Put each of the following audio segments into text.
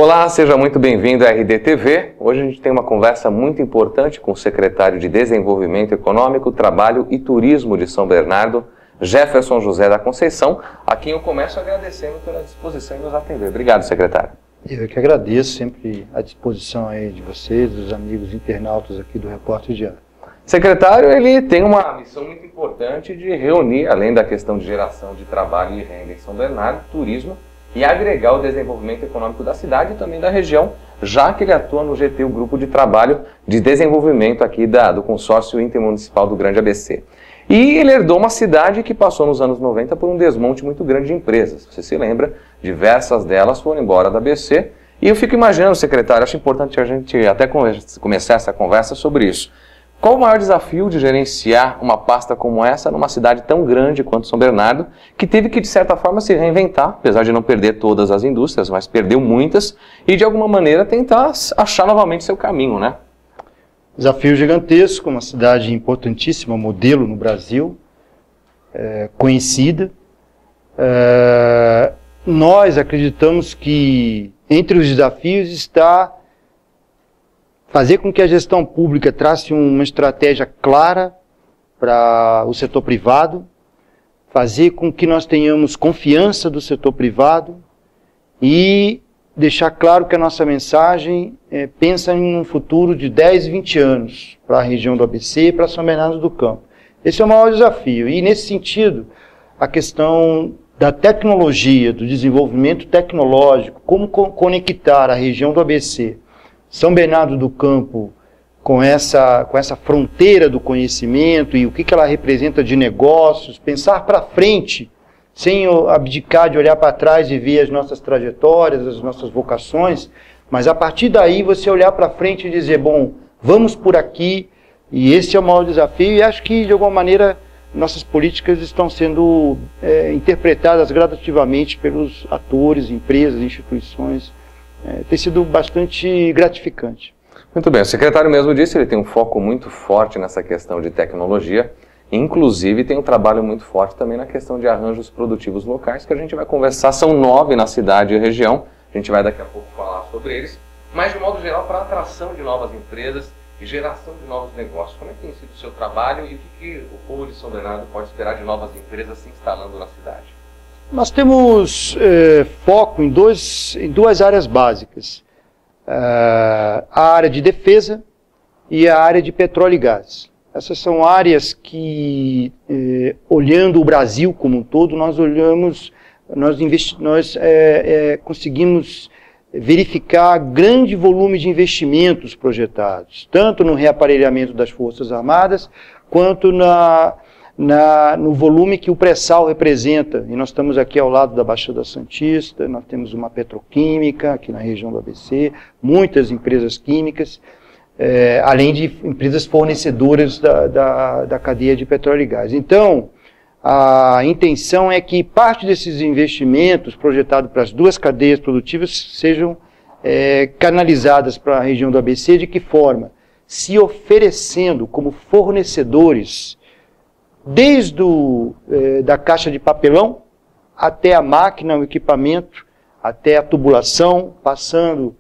Olá, seja muito bem-vindo à RDTV. Hoje a gente tem uma conversa muito importante com o secretário de Desenvolvimento Econômico, Trabalho e Turismo de São Bernardo, Jefferson José da Conceição, a quem eu começo agradecendo pela disposição em nos atender. Obrigado, secretário. Eu que agradeço, sempre à disposição aí de vocês, dos amigos internautas aqui do Repórter Diário. Secretário, ele tem uma missão muito importante de reunir, além da questão de geração de trabalho e renda em São Bernardo, turismo, e agregar o desenvolvimento econômico da cidade e também da região, já que ele atua no GT, o Grupo de Trabalho de Desenvolvimento aqui do Consórcio Intermunicipal do Grande ABC. E ele herdou uma cidade que passou nos anos 90 por um desmonte muito grande de empresas. Você se lembra, diversas delas foram embora da ABC. E eu fico imaginando, secretário, acho importante a gente até começar essa conversa sobre isso. Qual o maior desafio de gerenciar uma pasta como essa numa cidade tão grande quanto São Bernardo, que teve que, de certa forma, se reinventar, apesar de não perder todas as indústrias, mas perdeu muitas, e de alguma maneira tentar achar novamente seu caminho, né? Desafio gigantesco, uma cidade importantíssima, modelo no Brasil, conhecida. Nós acreditamos que entre os desafios está fazer com que a gestão pública trace uma estratégia clara para o setor privado, fazer com que nós tenhamos confiança do setor privado e deixar claro que a nossa mensagem pensa em um futuro de 10, 20 anos para a região do ABC e para São Bernardo do Campo. Esse é o maior desafio. E, nesse sentido, a questão da tecnologia, do desenvolvimento tecnológico, como conectar a região do ABC, São Bernardo do Campo, com essa fronteira do conhecimento e o que ela representa de negócios, pensar para frente, sem abdicar de olhar para trás e ver as nossas trajetórias, as nossas vocações, mas a partir daí você olhar para frente e dizer, bom, vamos por aqui, e esse é o maior desafio, e acho que de alguma maneira nossas políticas estão sendo interpretadas gradativamente pelos atores, empresas, instituições. Tem sido bastante gratificante. Muito bem, o secretário mesmo disse, ele tem um foco muito forte nessa questão de tecnologia. Inclusive tem um trabalho muito forte também na questão de arranjos produtivos locais, que a gente vai conversar, são 9 na cidade e região, a gente vai daqui a pouco falar sobre eles, mas de modo geral para atração de novas empresas e geração de novos negócios. Como é que tem sido o seu trabalho e o que o povo de São Bernardo pode esperar de novas empresas se instalando na cidade? Nós temos foco em duas áreas básicas, a área de defesa e a área de petróleo e gás. Essas são áreas que, olhando o Brasil como um todo, nós conseguimos verificar grande volume de investimentos projetados, tanto no reaparelhamento das Forças Armadas, quanto no volume que o pré-sal representa. E nós estamos aqui ao lado da Baixada Santista, nós temos uma petroquímica aqui na região do ABC, muitas empresas químicas, além de empresas fornecedoras da cadeia de petróleo e gás. Então, a intenção é que parte desses investimentos projetados para as duas cadeias produtivas sejam canalizadas para a região do ABC. De que forma? Se oferecendo como fornecedores, desde da caixa de papelão até a máquina, o equipamento, até a tubulação, passando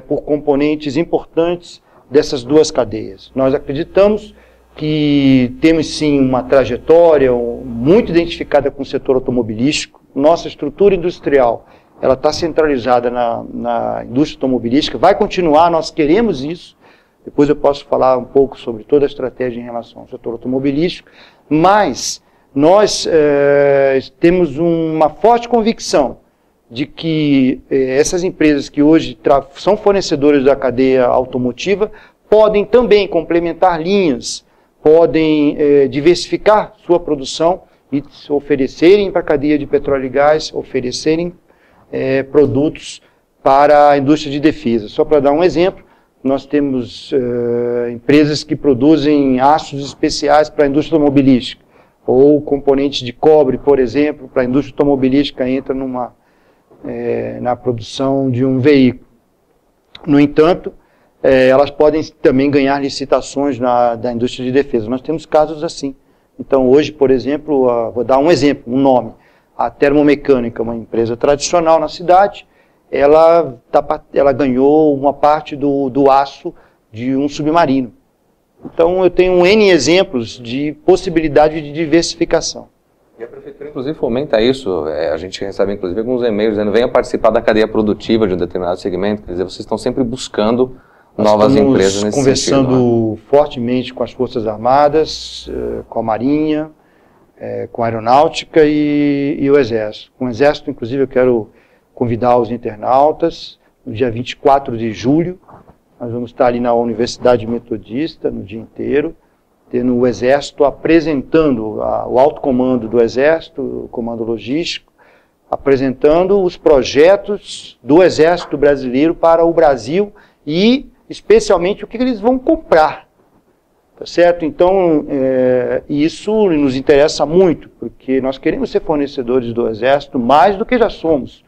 por componentes importantes dessas duas cadeias. Nós acreditamos que temos sim uma trajetória muito identificada com o setor automobilístico. Nossa estrutura industrial, ela está centralizada na indústria automobilística, vai continuar, nós queremos isso. Depois eu posso falar um pouco sobre toda a estratégia em relação ao setor automobilístico, mas nós temos uma forte convicção de que essas empresas que hoje são fornecedoras da cadeia automotiva podem também complementar linhas, podem diversificar sua produção e oferecerem para a cadeia de petróleo e gás, oferecerem produtos para a indústria de defesa. Só para dar um exemplo, nós temos empresas que produzem aços especiais para a indústria automobilística, ou componentes de cobre, por exemplo, para a indústria automobilística entra na produção de um veículo. No entanto, elas podem também ganhar licitações da indústria de defesa. Nós temos casos assim. Então hoje, por exemplo, vou dar um exemplo, um nome. A Termomecânica, uma empresa tradicional na cidade, ela ganhou uma parte do aço de um submarino. Então eu tenho N exemplos de possibilidade de diversificação. E a Prefeitura, inclusive, fomenta isso. A gente recebe, inclusive, alguns e-mails dizendo venha participar da cadeia produtiva de um determinado segmento. Quer dizer, vocês estão sempre buscando novas empresas nesse sentido. Estamos conversando fortemente com as Forças Armadas, com a Marinha, com a Aeronáutica e o Exército. Com o Exército, inclusive, eu quero convidar os internautas no dia 24 de julho. Nós vamos estar ali na Universidade Metodista no dia inteiro, tendo o Exército apresentando, o alto comando do Exército, o comando logístico, apresentando os projetos do Exército brasileiro para o Brasil e, especialmente, o que eles vão comprar. Tá certo? Então, isso nos interessa muito, porque nós queremos ser fornecedores do Exército mais do que já somos.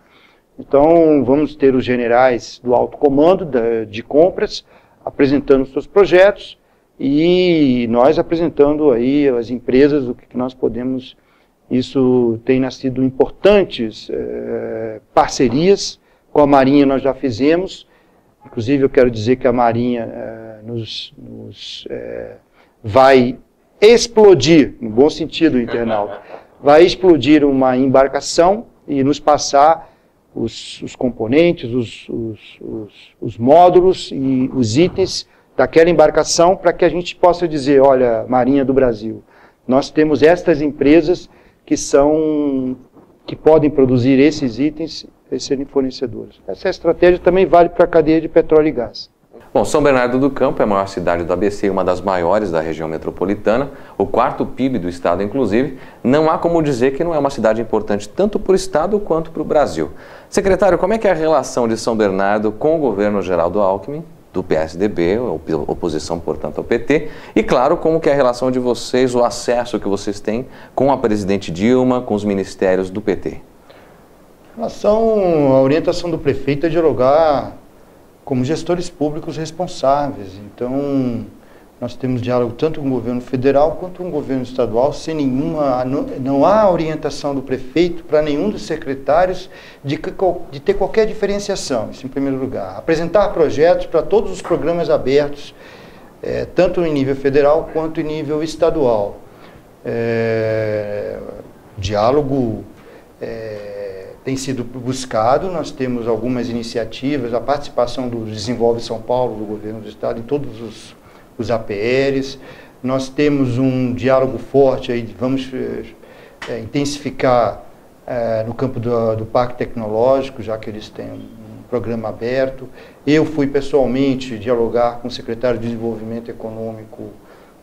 Então, vamos ter os generais do alto comando de compras apresentando seus projetos e nós apresentando aí as empresas, o que nós podemos. Isso tem nascido importantes parcerias. Com a Marinha nós já fizemos. Inclusive, eu quero dizer que a Marinha vai explodir, no bom sentido, internauta, vai explodir uma embarcação e nos passar os componentes, os módulos e os itens daquela embarcação para que a gente possa dizer, olha, Marinha do Brasil, nós temos estas empresas que podem produzir esses itens e serem fornecedores. Essa estratégia também vale para a cadeia de petróleo e gás. Bom, São Bernardo do Campo é a maior cidade do ABC e uma das maiores da região metropolitana, o quarto PIB do estado, inclusive. Não há como dizer que não é uma cidade importante tanto para o estado quanto para o Brasil. Secretário, como é que é a relação de São Bernardo com o governo Geraldo Alckmin, do PSDB, oposição, portanto, ao PT, e, claro, como que é a relação de vocês, o acesso que vocês têm com a presidente Dilma, com os ministérios do PT? A orientação do prefeito é dialogar como gestores públicos responsáveis. Então, nós temos diálogo tanto com o governo federal quanto com o governo estadual, sem não há orientação do prefeito para nenhum dos secretários de ter qualquer diferenciação, isso em primeiro lugar. Apresentar projetos para todos os programas abertos, tanto em nível federal quanto em nível estadual. Diálogo tem sido buscado, nós temos algumas iniciativas, a participação do Desenvolve São Paulo, do governo do estado, em todos os APRs. Nós temos um diálogo forte, aí vamos intensificar no campo do Parque Tecnológico, já que eles têm um programa aberto. Eu fui pessoalmente dialogar com o secretário de Desenvolvimento Econômico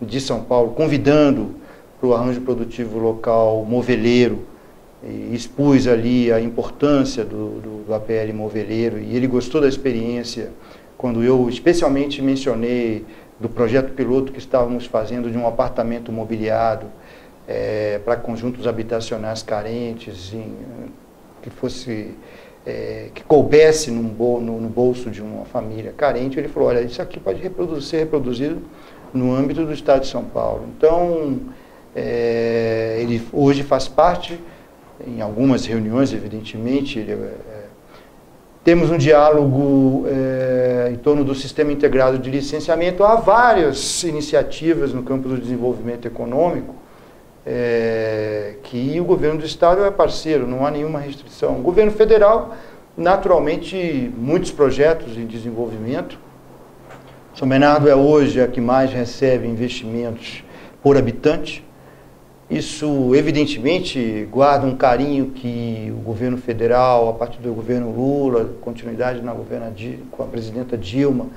de São Paulo, convidando para o arranjo produtivo local moveleiro, e expus ali a importância do APL moveleiro, e ele gostou da experiência quando eu especialmente mencionei do projeto piloto que estávamos fazendo de um apartamento mobiliado para conjuntos habitacionais carentes, que coubesse no bolso de uma família carente. Ele falou, olha, isso aqui pode ser reproduzido no âmbito do estado de São Paulo. Então, ele hoje faz parte, em algumas reuniões, evidentemente, temos um diálogo em torno do Sistema Integrado de Licenciamento. Há várias iniciativas no campo do desenvolvimento econômico que o governo do estado é parceiro, não há nenhuma restrição. O governo federal, naturalmente, muitos projetos em desenvolvimento. São Bernardo é hoje a que mais recebe investimentos por habitante. Isso, evidentemente, guarda um carinho que o governo federal, a partir do governo Lula, continuidade com a presidenta Dilma,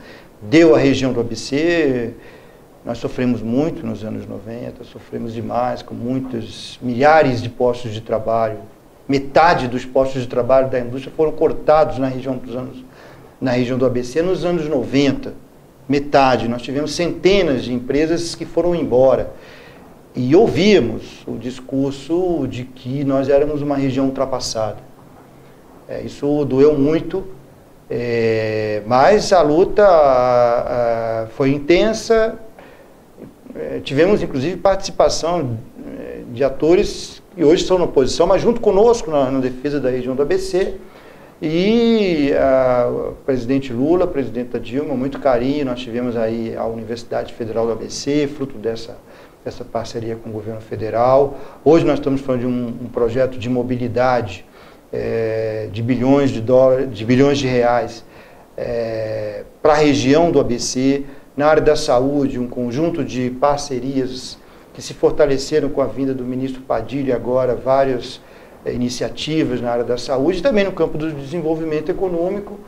deu à região do ABC. Nós sofremos muito nos anos 90, sofremos demais, com milhares de postos de trabalho. Metade dos postos de trabalho da indústria foram cortados na região do ABC nos anos 90. Metade. Nós tivemos centenas de empresas que foram embora. E ouvíamos o discurso de que nós éramos uma região ultrapassada. Isso doeu muito, mas a luta foi intensa. Tivemos, inclusive, participação de atores que hoje estão na oposição, mas junto conosco na defesa da região do ABC. E o presidente Lula, a presidenta Dilma, muito carinho, nós tivemos aí a Universidade Federal do ABC, fruto dessa parceria com o governo federal. Hoje nós estamos falando de um projeto de mobilidade de bilhões de dólares, de bilhões de reais para a região do ABC. Na área da saúde, um conjunto de parcerias que se fortaleceram com a vinda do ministro Padilha, agora várias iniciativas na área da saúde, e também no campo do desenvolvimento econômico.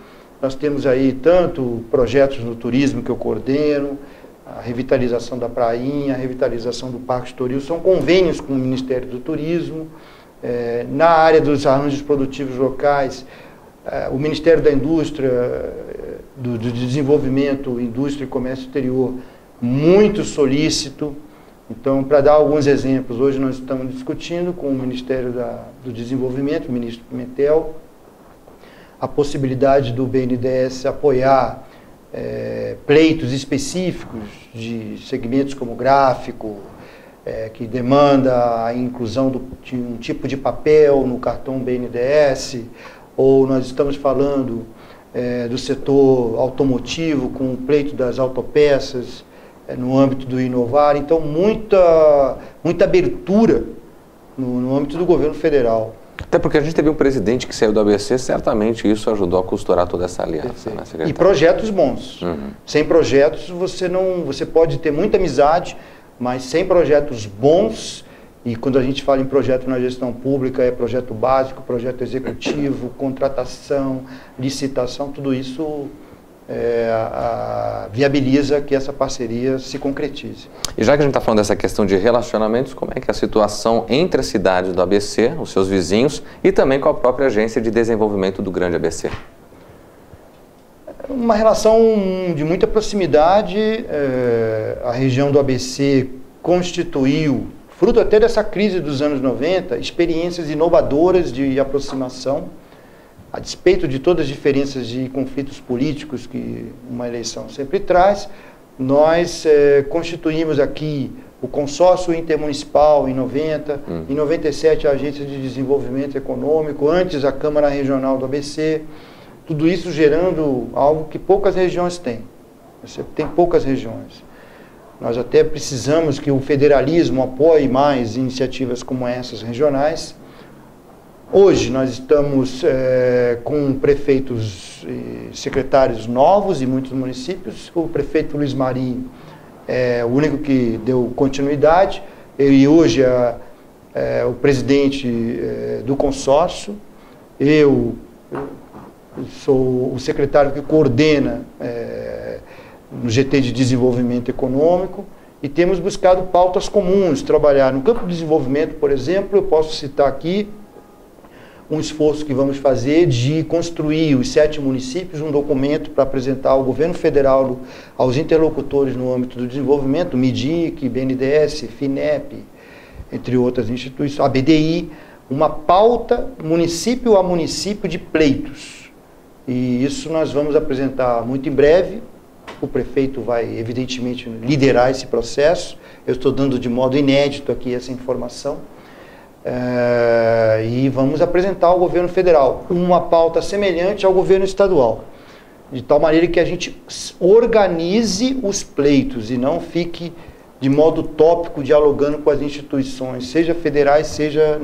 Nós temos aí tanto projetos no turismo que eu coordeno, a revitalização da Prainha, a revitalização do Parque Estoril, são convênios com o Ministério do Turismo. Na área dos arranjos produtivos locais, o Ministério da Indústria, do Desenvolvimento, Indústria e Comércio Exterior, muito solícito. Então, para dar alguns exemplos, hoje nós estamos discutindo com o Ministério do Desenvolvimento, o ministro Pimentel, a possibilidade do BNDES apoiar pleitos específicos de segmentos como gráfico, que demanda a inclusão de um tipo de papel no cartão BNDES, ou nós estamos falando do setor automotivo com o pleito das autopeças, no âmbito do Inovar. Então, muita abertura no âmbito do governo federal. Até porque a gente teve um presidente que saiu do ABC, certamente isso ajudou a costurar toda essa aliança. Né, e projetos bons. Sem projetos você pode ter muita amizade, mas sem projetos bons, e quando a gente fala em projeto na gestão pública, é projeto básico, projeto executivo, contratação, licitação, tudo isso viabiliza que essa parceria se concretize. E já que a gente está falando dessa questão de relacionamentos, como é que é a situação entre as cidades do ABC, os seus vizinhos, e também com a própria Agência de Desenvolvimento do Grande ABC? Uma relação de muita proximidade. A região do ABC constituiu, fruto até dessa crise dos anos 90, experiências inovadoras de aproximação. A despeito de todas as diferenças de conflitos políticos que uma eleição sempre traz, nós constituímos aqui o consórcio intermunicipal em 90, em 97 a Agência de Desenvolvimento Econômico, antes a Câmara Regional do ABC, tudo isso gerando algo que poucas regiões têm. Você tem poucas regiões. Nós até precisamos que o federalismo apoie mais iniciativas como essas regionais. Hoje nós estamos com prefeitos e secretários novos em muitos municípios. O prefeito Luiz Marinho é o único que deu continuidade. E hoje o presidente do consórcio. Eu sou o secretário que coordena no GT de Desenvolvimento Econômico. E temos buscado pautas comuns, trabalhar no campo do desenvolvimento, por exemplo. Eu posso citar aqui um esforço que vamos fazer de construir os 7 municípios, um documento para apresentar ao governo federal, aos interlocutores no âmbito do desenvolvimento, MIDIC, BNDES, FINEP, entre outras instituições, a BDI, uma pauta município a município de pleitos. E isso nós vamos apresentar muito em breve. O prefeito vai, evidentemente, liderar esse processo. Eu estou dando de modo inédito aqui essa informação. E vamos apresentar ao governo federal uma pauta semelhante ao governo estadual, de tal maneira que a gente organize os pleitos e não fique de modo tópico dialogando com as instituições, seja federais, seja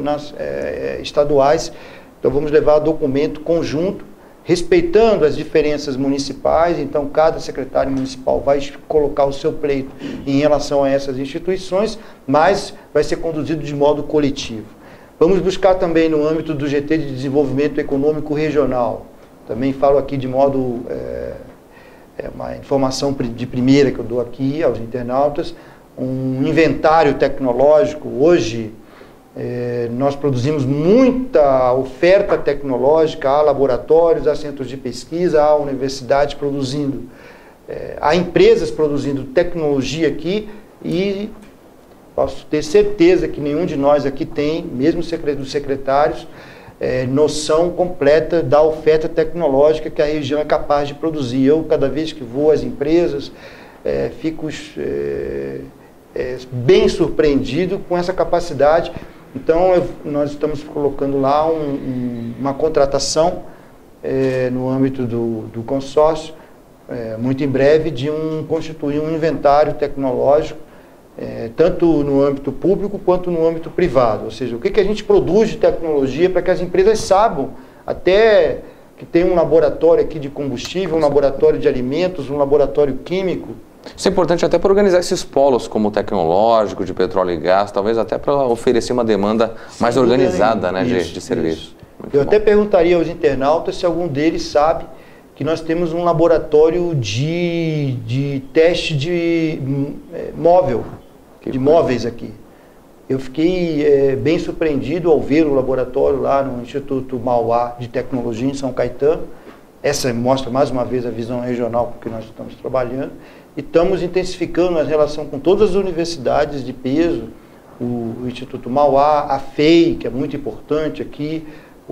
estaduais. Então vamos levar documento conjunto, respeitando as diferenças municipais. Então cada secretário municipal vai colocar o seu pleito em relação a essas instituições, mas vai ser conduzido de modo coletivo. Vamos buscar também no âmbito do GT de Desenvolvimento Econômico Regional. Também falo aqui de modo, uma informação de primeira que eu dou aqui aos internautas, um inventário tecnológico. Hoje nós produzimos muita oferta tecnológica, há laboratórios, há centros de pesquisa, há universidades produzindo, há empresas produzindo tecnologia aqui, e posso ter certeza que nenhum de nós aqui tem, mesmo os secretários, noção completa da oferta tecnológica que a região é capaz de produzir. Eu, cada vez que vou às empresas, fico bem surpreendido com essa capacidade. Então, nós estamos colocando lá uma contratação no âmbito do consórcio, muito em breve, de constituir um inventário tecnológico, tanto no âmbito público quanto no âmbito privado. Ou seja, o que a gente produz de tecnologia para que as empresas saibam, até que tem um laboratório aqui de combustível, um laboratório de alimentos, um laboratório químico. Isso é importante até para organizar esses polos como tecnológico, de petróleo e gás, talvez até para oferecer uma demanda mais organizada, né, de serviço. Eu até perguntaria aos internautas se algum deles sabe que nós temos um laboratório de teste de móveis aqui. Eu fiquei bem surpreendido ao ver o laboratório lá no Instituto Mauá de Tecnologia em São Caetano. Essa mostra mais uma vez a visão regional com que nós estamos trabalhando. E estamos intensificando a relação com todas as universidades de peso, o Instituto Mauá, a FEI, que é muito importante aqui,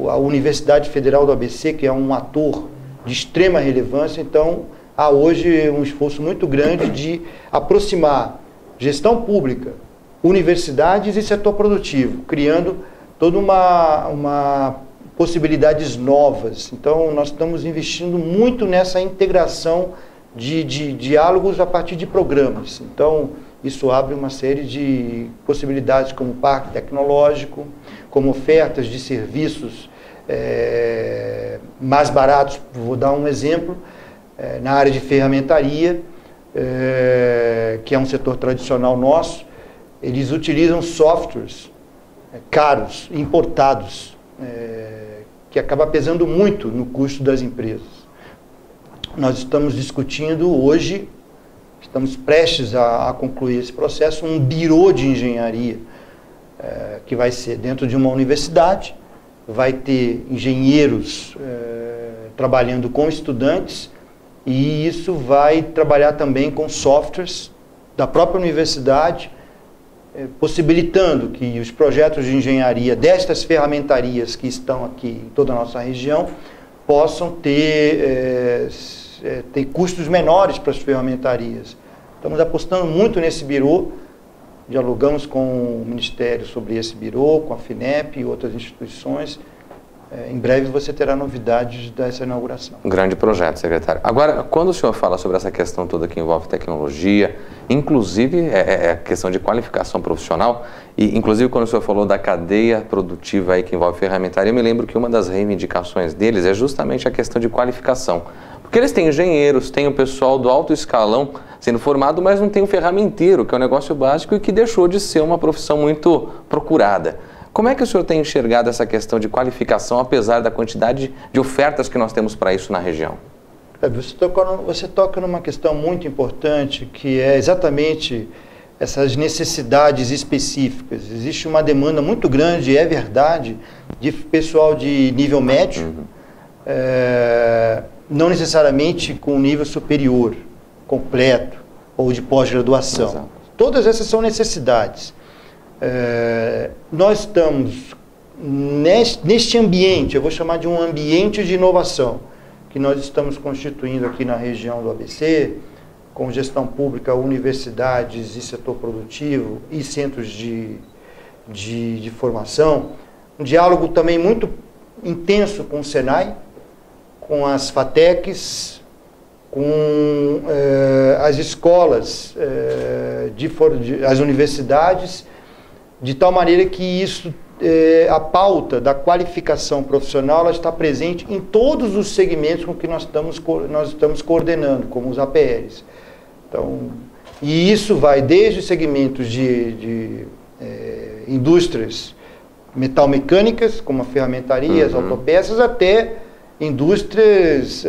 a Universidade Federal do ABC, que é um ator de extrema relevância. Então, há hoje um esforço muito grande de aproximar gestão pública, universidades e setor produtivo, criando toda uma possibilidades novas. Então, nós estamos investindo muito nessa integração de diálogos a partir de programas. Então, isso abre uma série de possibilidades como parque tecnológico, como ofertas de serviços mais baratos. Vou dar um exemplo, na área de ferramentaria, que é um setor tradicional nosso. Eles utilizam softwares caros, importados, que acaba pesando muito no custo das empresas. Nós estamos discutindo hoje, estamos prestes a concluir esse processo, um birô de engenharia, que vai ser dentro de uma universidade, vai ter engenheiros trabalhando com estudantes, e isso vai trabalhar também com softwares da própria universidade, possibilitando que os projetos de engenharia destas ferramentarias que estão aqui em toda a nossa região possam ter custos menores para as ferramentarias. Estamos apostando muito nesse birô, dialogamos com o Ministério sobre esse birô, com a FINEP e outras instituições. Em breve você terá novidades dessa inauguração. Um grande projeto, secretário. Agora, quando o senhor fala sobre essa questão toda que envolve tecnologia, inclusive a questão de qualificação profissional, e inclusive quando o senhor falou da cadeia produtiva aí que envolve ferramentaria, eu me lembro que uma das reivindicações deles é justamente a questão de qualificação. Porque eles têm engenheiros, têm o pessoal do alto escalão sendo formado, mas não tem o ferramenteiro, que é um negócio básico e que deixou de ser uma profissão muito procurada. Como é que o senhor tem enxergado essa questão de qualificação, apesar da quantidade de ofertas que nós temos para isso na região? Você toca numa questão muito importante, que é exatamente essas necessidades específicas. Existe uma demanda muito grande, é verdade, de pessoal de nível médio, não necessariamente com nível superior, completo, ou de pós-graduação. Todas essas são necessidades. Nós estamos neste ambiente, eu vou chamar de um ambiente de inovação, que nós estamos constituindo aqui na região do ABC, com gestão pública, universidades e setor produtivo e centros de formação. Um diálogo também muito intenso com o Senai, com as FATECs, com as escolas, as universidades, de tal maneira que isso, a pauta da qualificação profissional, ela está presente em todos os segmentos com que nós estamos coordenando, como os APLs. Então, e isso vai desde os segmentos de indústrias metalmecânicas, como a ferramentaria, as autopeças, até indústrias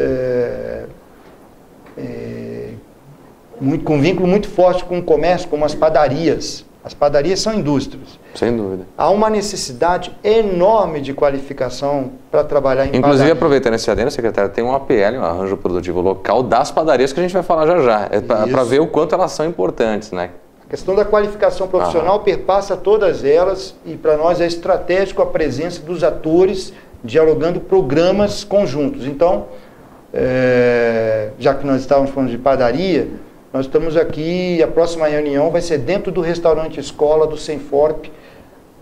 com vínculo muito forte com o comércio, como as padarias. As padarias são indústrias. Sem dúvida. Há uma necessidade enorme de qualificação para trabalhar em Inclusive, padaria. Aproveitando esse adendo, secretário, tem um APL, um arranjo produtivo local das padarias, que a gente vai falar já já. É para ver o quanto elas são importantes, né? A questão da qualificação profissional perpassa todas elas, e para nós é estratégico a presença dos atores dialogando programas conjuntos. Então, já que nós estávamos falando de padaria, nós estamos aqui, a próxima reunião vai ser dentro do restaurante escola do Senforp,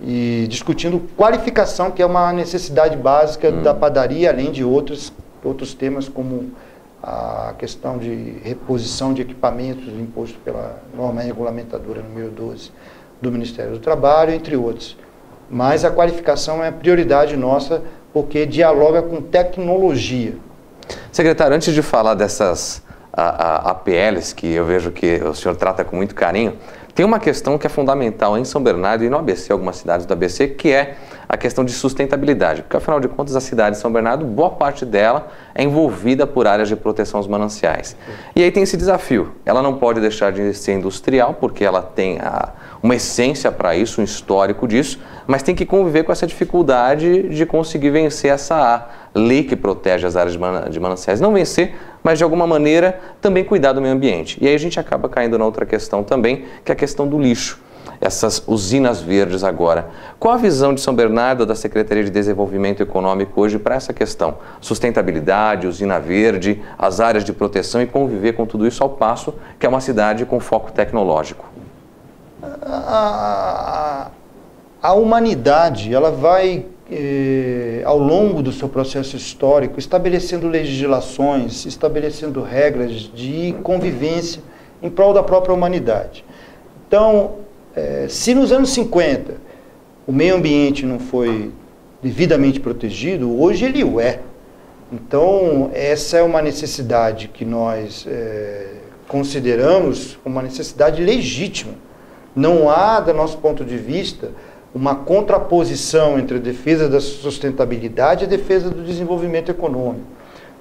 e discutindo qualificação, que é uma necessidade básica da padaria, além de outras outros temas como a questão de reposição de equipamentos imposto pela norma regulamentadora número 12 do Ministério do Trabalho, entre outros. Mas a qualificação é a prioridade nossa, porque dialoga com tecnologia. Secretário, antes de falar dessas APLs, que eu vejo que o senhor trata com muito carinho, tem uma questão que é fundamental em São Bernardo e no ABC, algumas cidades do ABC, que é a questão de sustentabilidade. Porque, afinal de contas, a cidade de São Bernardo, boa parte dela é envolvida por áreas de proteção aos mananciais. E aí tem esse desafio. Ela não pode deixar de ser industrial, porque ela tem uma essência para isso, um histórico disso, mas tem que conviver com essa dificuldade de conseguir vencer essa lei que protege as áreas de mananciais. Não vencer, mas de alguma maneira também cuidar do meio ambiente. E aí a gente acaba caindo na outra questão também, que é a questão do lixo. Essas usinas verdes agora. Qual a visão de São Bernardo, da Secretaria de Desenvolvimento Econômico hoje para essa questão? Sustentabilidade, usina verde, as áreas de proteção e conviver com tudo isso ao passo que é uma cidade com foco tecnológico. A humanidade, ela vai, ao longo do seu processo histórico, estabelecendo legislações, estabelecendo regras de convivência em prol da própria humanidade. Então, se nos anos 50 o meio ambiente não foi devidamente protegido, hoje ele o é. Então, essa é uma necessidade que nós consideramos uma necessidade legítima. Não há, do nosso ponto de vista, uma contraposição entre a defesa da sustentabilidade e a defesa do desenvolvimento econômico.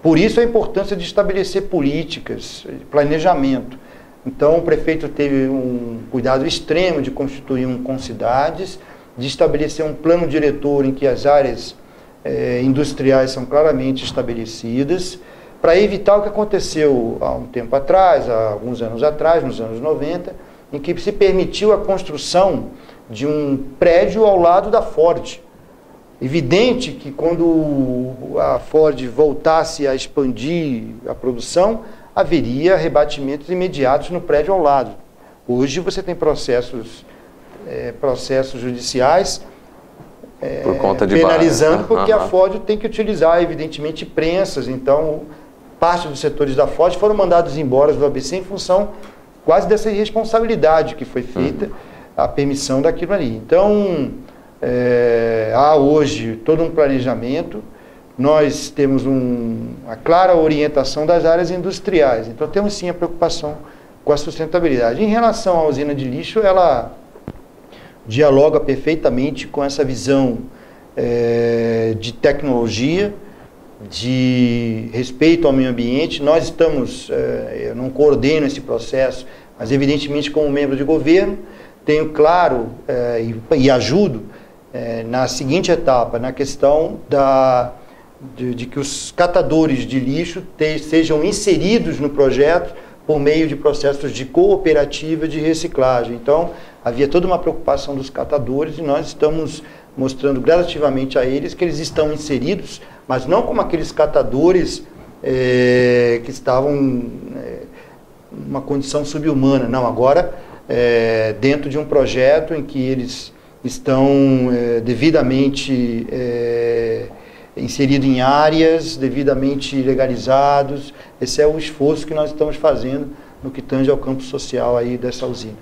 Por isso a importância de estabelecer políticas, planejamento. Então o prefeito teve um cuidado extremo de constituir um Concidades, de estabelecer um plano diretor em que as áreas industriais são claramente estabelecidas, para evitar o que aconteceu há um tempo atrás, há alguns anos atrás, nos anos 90, em que se permitiu a construção de um prédio ao lado da Ford. Evidente que quando a Ford voltasse a expandir a produção, haveria rebatimentos imediatos no prédio ao lado. Hoje você tem processos judiciais por conta de penalizando, porque a Ford tem que utilizar, evidentemente, prensas. Então, parte dos setores da Ford foram mandados embora do ABC em função quase dessa irresponsabilidade que foi feita, a permissão daquilo ali. Então, há hoje todo um planejamento, nós temos a clara orientação das áreas industriais, então temos sim a preocupação com a sustentabilidade. Em relação à usina de lixo, ela dialoga perfeitamente com essa visão de tecnologia, de respeito ao meio ambiente. Nós estamos, eu não coordeno esse processo, mas evidentemente como membro de governo, tenho claro e ajudo na seguinte etapa, na questão de que os catadores de lixo sejam inseridos no projeto por meio de processos de cooperativa de reciclagem. Então, havia toda uma preocupação dos catadores e nós estamos mostrando gradativamente a eles que eles estão inseridos, mas não como aqueles catadores que estavam numa condição subhumana. Não, agora dentro de um projeto em que eles estão devidamente inseridos em áreas, devidamente legalizados. Esse é o esforço que nós estamos fazendo no que tange ao campo social aí dessa usina.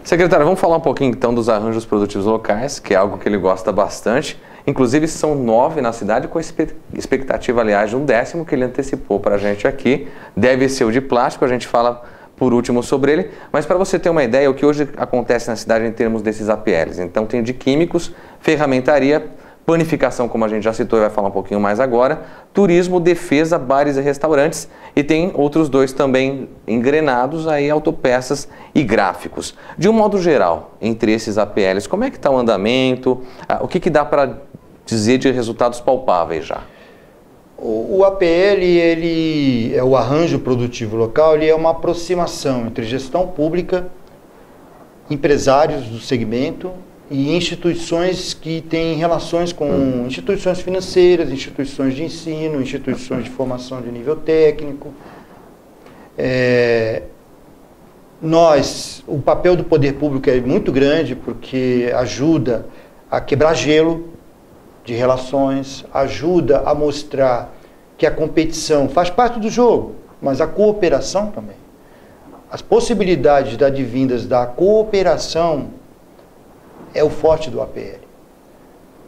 Secretário, vamos falar um pouquinho então dos arranjos produtivos locais, que é algo que ele gosta bastante. Inclusive são 9 na cidade, com expectativa, aliás, de um 10º que ele antecipou para a gente aqui. Deve ser o de plástico, a gente fala por último sobre ele. Mas para você ter uma ideia, o que hoje acontece na cidade em termos desses APLs. Então tem de químicos, ferramentaria, panificação, como a gente já citou e vai falar um pouquinho mais agora, turismo, defesa, bares e restaurantes, e tem outros 2 também engrenados aí, autopeças e gráficos. De um modo geral, entre esses APLs, como é que está o andamento? O que dá para dizer de resultados palpáveis já? O APL, ele é o arranjo produtivo local, ele é uma aproximação entre gestão pública, empresários do segmento e instituições que têm relações com instituições financeiras, instituições de ensino, instituições de formação de nível técnico. O papel do poder público é muito grande porque ajuda a quebrar gelo de relações, ajuda a mostrar que a competição faz parte do jogo, mas a cooperação também. As possibilidades advindas da cooperação é o forte do APL.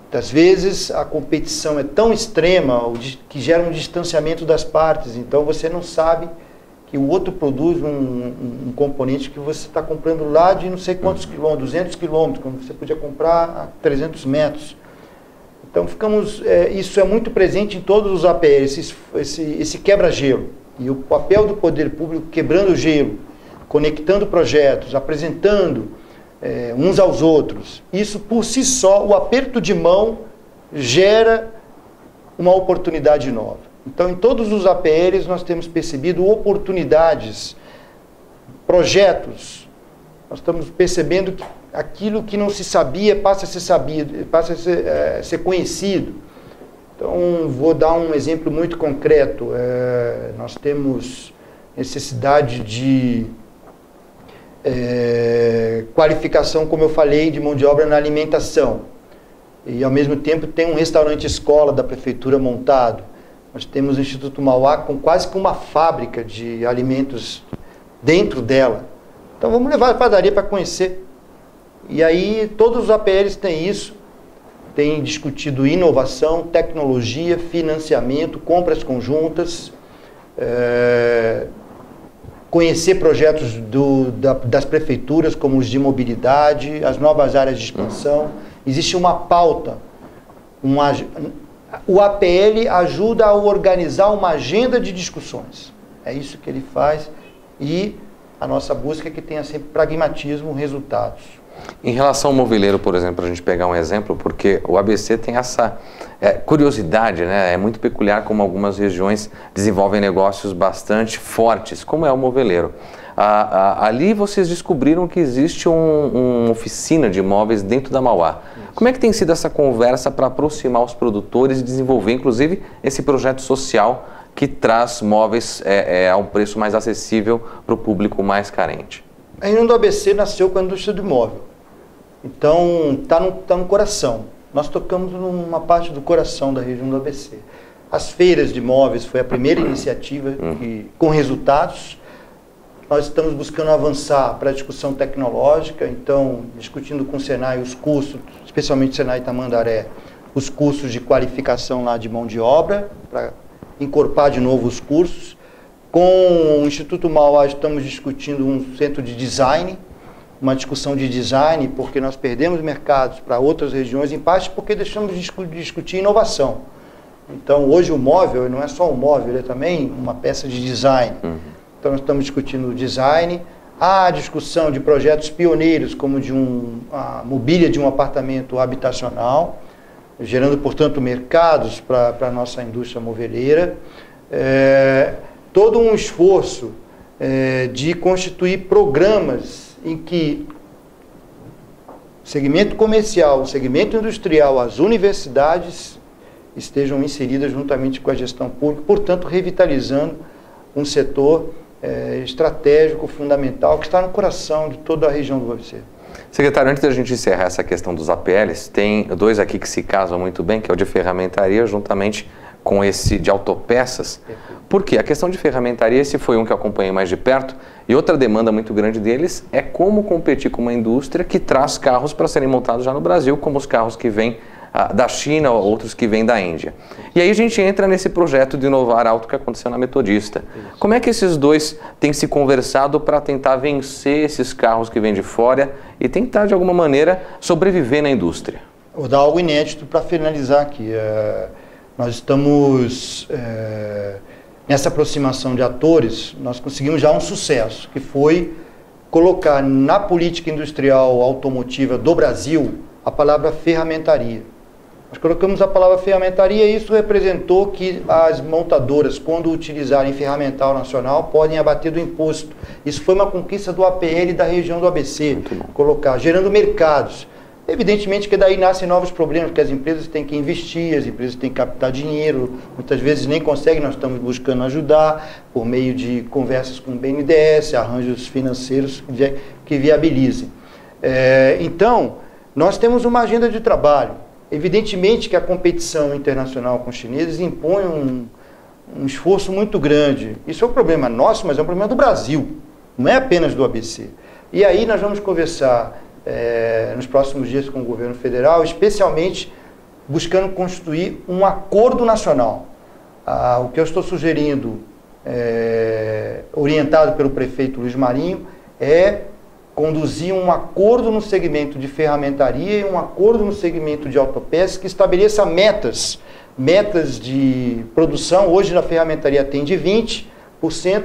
Muitas vezes a competição é tão extrema que gera um distanciamento das partes, então você não sabe que o outro produz um componente que você está comprando lá de não sei quantos quilômetros, 200 quilômetros, quando você podia comprar a 300 metros. Então isso é muito presente em todos os APLs, esse quebra-gelo. E o papel do poder público quebrando o gelo, conectando projetos, apresentando uns aos outros. Isso por si só, o aperto de mão gera uma oportunidade nova. Então, em todos os APLs nós temos percebido oportunidades, projetos. Nós estamos percebendo que aquilo que não se sabia passa a ser sabido, passa a ser conhecido. Então, vou dar um exemplo muito concreto. Nós temos necessidade de qualificação, como eu falei, de mão de obra na alimentação. E, ao mesmo tempo, tem um restaurante-escola da prefeitura montado. Nós temos o Instituto Mauá com quase que uma fábrica de alimentos dentro dela. Então, vamos levar a padaria para conhecer. E aí, todos os APLs têm isso. Tem discutido inovação, tecnologia, financiamento, compras conjuntas, conhecer projetos das prefeituras, como os de mobilidade, as novas áreas de expansão. Existe uma pauta. O APL ajuda a organizar uma agenda de discussões. É isso que ele faz. E a nossa busca é que tenha sempre pragmatismo, resultados. Em relação ao moveleiro, por exemplo, para a gente pegar um exemplo, porque o ABC tem essa curiosidade, né? É muito peculiar como algumas regiões desenvolvem negócios bastante fortes, como é o moveleiro. Ali vocês descobriram que existe uma oficina de imóveis dentro da Mauá. Como é que tem sido essa conversa para aproximar os produtores e desenvolver, inclusive, esse projeto social que traz móveis a um preço mais acessível para o público mais carente? A região do ABC nasceu com a indústria do imóvel. Então, tá no coração. Nós tocamos numa parte do coração da região do ABC. As feiras de imóveis foi a primeira iniciativa com resultados. Nós estamos buscando avançar para a discussão tecnológica, então, discutindo com o Senai os cursos, especialmente o Senai Tamandaré, os cursos de qualificação lá de mão de obra, para incorporar de novo os cursos. Com o Instituto Mauá estamos discutindo um centro de design, uma discussão de design, porque nós perdemos mercados para outras regiões, em parte porque deixamos de discutir inovação. Então, hoje o móvel não é só um móvel, ele é também uma peça de design. Então, nós estamos discutindo o design. Há a discussão de projetos pioneiros, como de a mobília de um apartamento habitacional, gerando, portanto, mercados para a nossa indústria moveleira. Todo um esforço de constituir programas em que o segmento comercial, o segmento industrial, as universidades estejam inseridas juntamente com a gestão pública, portanto, revitalizando um setor estratégico, fundamental, que está no coração de toda a região do ABC. Secretário, antes da gente encerrar essa questão dos APLs, tem dois aqui que se casam muito bem, que é o de ferramentaria, juntamente com esse de autopeças. Por quê? A questão de ferramentaria, esse foi um que eu acompanhei mais de perto, e outra demanda muito grande deles é como competir com uma indústria que traz carros para serem montados já no Brasil, como os carros que vêm da China ou outros que vêm da Índia. E aí a gente entra nesse projeto de inovar alto que aconteceu na Metodista. Como é que esses dois têm se conversado para tentar vencer esses carros que vêm de fora e tentar, de alguma maneira, sobreviver na indústria? Vou dar algo inédito para finalizar aqui. Nós estamos, nessa aproximação de atores, nós conseguimos já um sucesso, que foi colocar na política industrial automotiva do Brasil a palavra ferramentaria. Nós colocamos a palavra ferramentaria e isso representou que as montadoras, quando utilizarem ferramental nacional, podem abater do imposto. Isso foi uma conquista do APL da região do ABC, colocar, gerando mercados. Evidentemente que daí nascem novos problemas, porque as empresas têm que investir, as empresas têm que captar dinheiro, muitas vezes nem conseguem, nós estamos buscando ajudar por meio de conversas com o BNDES, arranjos financeiros que viabilizem. Então, nós temos uma agenda de trabalho. Evidentemente que a competição internacional com os chineses impõe um esforço muito grande. Isso é um problema nosso, mas é um problema do Brasil, não é apenas do ABC. E aí nós vamos conversar nos próximos dias com o governo federal, especialmente buscando construir um acordo nacional. O que eu estou sugerindo, orientado pelo prefeito Luiz Marinho, é conduzir um acordo no segmento de ferramentaria e um acordo no segmento de autopeças que estabeleça metas de produção. Hoje na ferramentaria atende 20%,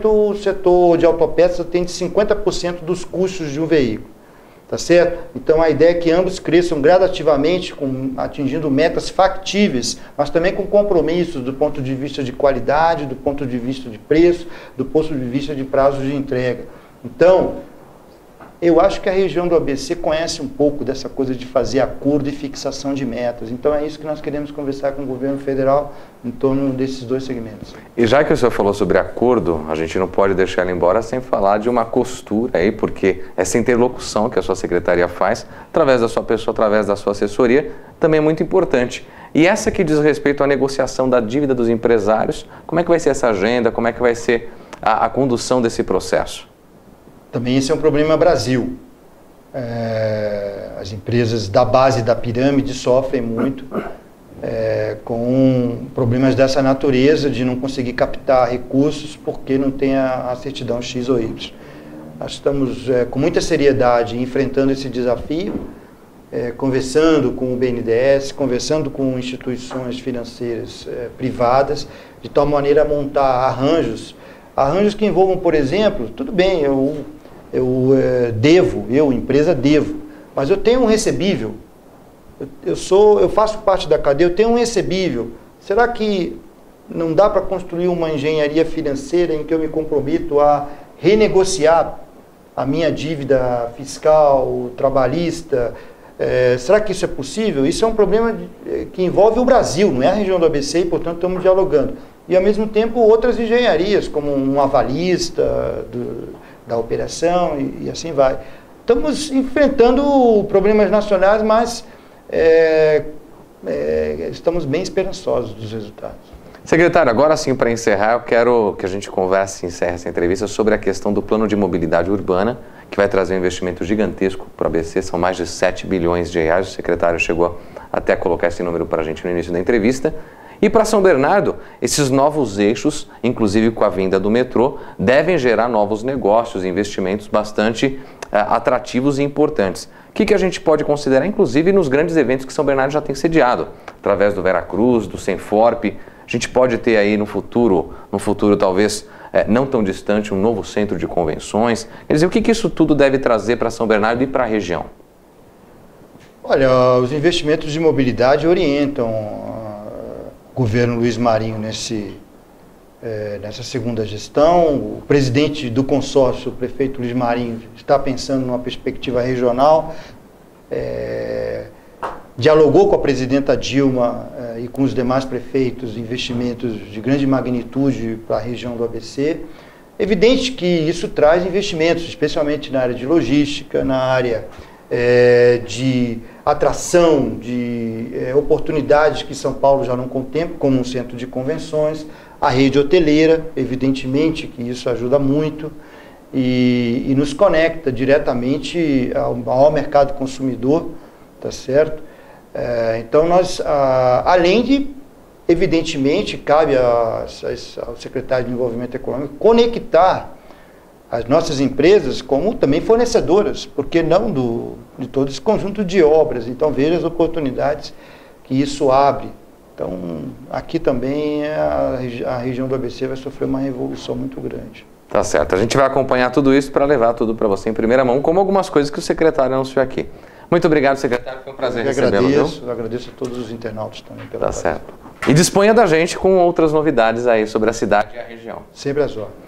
o setor de autopeças atende 50% dos custos de um veículo. Tá certo? Então a ideia é que ambos cresçam gradativamente, atingindo metas factíveis, mas também com compromissos do ponto de vista de qualidade, do ponto de vista de preço, do ponto de vista de prazo de entrega. Então, eu acho que a região do ABC conhece um pouco dessa coisa de fazer acordo e fixação de metas. Então é isso que nós queremos conversar com o governo federal em torno desses dois segmentos. E já que o senhor falou sobre acordo, a gente não pode deixar ele embora sem falar de uma costura aí, porque essa interlocução que a sua secretaria faz, através da sua pessoa, através da sua assessoria, também é muito importante. E essa que diz respeito à negociação da dívida dos empresários, como é que vai ser essa agenda, como é que vai ser a condução desse processo? Também esse é um problema Brasil. As empresas da base da pirâmide sofrem muito com problemas dessa natureza, de não conseguir captar recursos porque não tem a certidão X ou Y. Nós estamos com muita seriedade enfrentando esse desafio, conversando com o BNDES, conversando com instituições financeiras privadas, de tal maneira a montar arranjos que envolvam, por exemplo, tudo bem, eu empresa devo, mas eu tenho um recebível, eu faço parte da cadeia, eu tenho um recebível. Será que não dá para construir uma engenharia financeira em que eu me comprometo a renegociar a minha dívida fiscal, trabalhista? Será que isso é possível? Isso é um problema que envolve o Brasil, não é a região do ABC, e portanto estamos dialogando. E ao mesmo tempo outras engenharias, como um avalista da operação e assim vai. Estamos enfrentando problemas nacionais, mas estamos bem esperançosos dos resultados. Secretário, agora sim, para encerrar, eu quero que a gente converse e encerre essa entrevista sobre a questão do plano de mobilidade urbana, que vai trazer um investimento gigantesco para o ABC, são mais de 7 bilhões de reais, o secretário chegou até a colocar esse número para a gente no início da entrevista. E para São Bernardo, esses novos eixos, inclusive com a vinda do metrô, devem gerar novos negócios e investimentos bastante atrativos e importantes. O que a gente pode considerar, inclusive, nos grandes eventos que São Bernardo já tem sediado, através do Veracruz, do Senforp. A gente pode ter aí no futuro talvez não tão distante, um novo centro de convenções. Quer dizer, o que isso tudo deve trazer para São Bernardo e para a região? Olha, os investimentos de mobilidade orientam governo Luiz Marinho nessa segunda gestão. O presidente do consórcio, o prefeito Luiz Marinho, está pensando numa perspectiva regional, dialogou com a presidenta Dilma e com os demais prefeitos investimentos de grande magnitude para a região do ABC. Evidente que isso traz investimentos, especialmente na área de logística, na área de atração, de oportunidades que São Paulo já não contempla, como um centro de convenções, a rede hoteleira, evidentemente que isso ajuda muito e nos conecta diretamente ao maior mercado consumidor, tá certo? Então nós, além de, evidentemente, cabe ao secretário de Desenvolvimento Econômico conectar as nossas empresas como também fornecedoras, porque não de todo esse conjunto de obras. Então veja as oportunidades que isso abre. Então aqui também a região do ABC vai sofrer uma revolução muito grande. Tá certo, a gente vai acompanhar tudo isso para levar tudo para você em primeira mão, como algumas coisas que o secretário anunciou aqui. Muito obrigado, secretário, foi um prazer recebê-lo. Eu agradeço a todos os internautas também pela Tá certo. E disponha da gente com outras novidades aí sobre a cidade e a região. Sempre às ordens.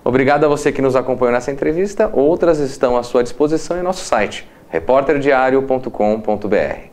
Obrigado a você que nos acompanhou nessa entrevista. Outras estão à sua disposição em nosso site, repórterdiario.com.br.